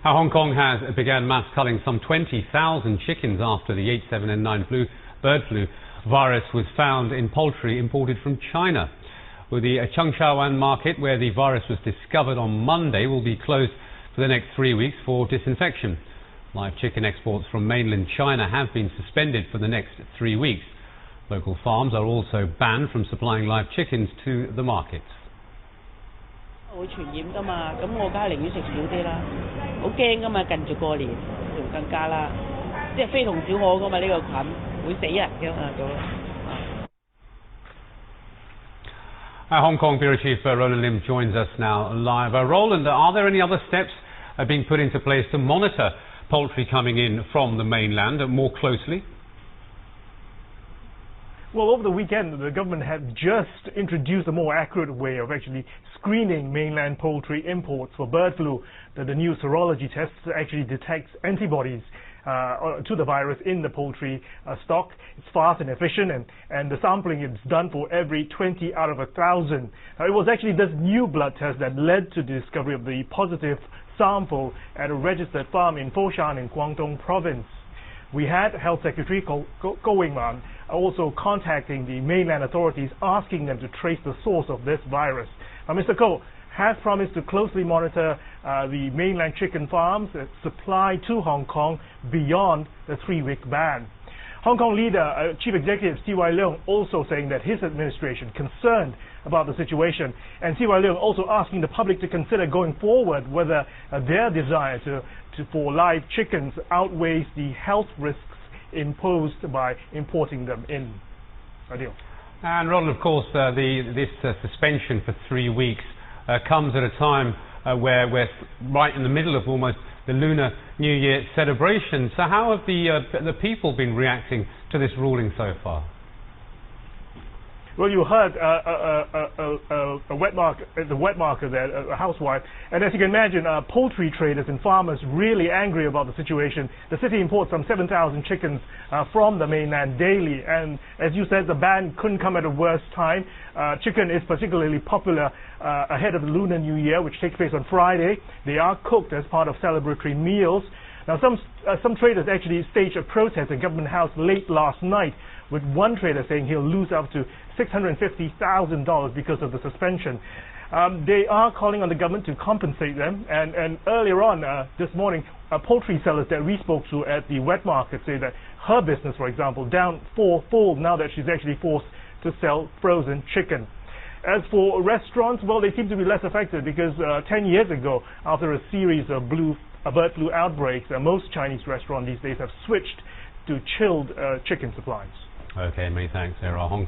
Hong Kong has begun mass culling some 20,000 chickens after the H7N9 bird flu virus was found in poultry imported from China. With the H7N9 market, where the virus was discovered on Monday, will be closed for the next 3 weeks for disinfection. Live chicken exports from mainland China have been suspended for the next 3 weeks. Local farms are also banned from supplying live chickens to the market. 會傳染㗎嘛，咁我梗係寧願食少啲啦，好驚㗎嘛，近住過年仲更加啦，即係非同小可㗎嘛，呢個菌會死人㗎嘛都。Hong Kong Bureau Chief Roland Lim joins us now live. Roland, are there any other steps being put into place to monitor poultry coming in from the mainland more closely? Well, over the weekend, the government had just introduced a more accurate way of actually screening mainland poultry imports for bird flu. The new serology test actually detects antibodies to the virus in the poultry stock. It's fast and efficient, and the sampling is done for every 20 out of 1,000. It was actually this new blood test that led to the discovery of the positive sample at a registered farm in Foshan in Guangdong province. We had Health Secretary Ko Wing-man also contacting the mainland authorities, asking them to trace the source of this virus. Mr. Ko has promised to closely monitor the mainland chicken farms that supply to Hong Kong beyond the 3-week ban. Hong Kong leader, Chief Executive C.Y. Leung, also saying that his administration concerned about the situation, and C.Y. Leung also asking the public to consider going forward whether their desire for live chickens outweighs the health risks imposed by importing them in. Adil. And Roland, of course, this suspension for 3 weeks comes at a time where we're right in the middle of almost the Lunar New Year celebration. So how have the people been reacting to this ruling so far? Well, you heard the wet market there, a housewife, and as you can imagine, poultry traders and farmers really angry about the situation. The city imports some 7,000 chickens from the mainland daily, and as you said, the ban couldn't come at a worse time. Chicken is particularly popular ahead of the Lunar New Year, which takes place on Friday. They are cooked as part of celebratory meals. Now, some traders actually staged a protest at Government House late last night, with one trader saying he'll lose up to $650,000 because of the suspension. They are calling on the government to compensate them, and earlier on this morning, poultry sellers that we spoke to at the wet market say that her business, for example, down fourfold now that she's actually forced to sell frozen chicken. As for restaurants, well, they seem to be less affected because 10 years ago, after a series of bird flu outbreaks, most Chinese restaurants these days have switched to chilled chicken supplies. Okay, many thanks. There are Hong Kong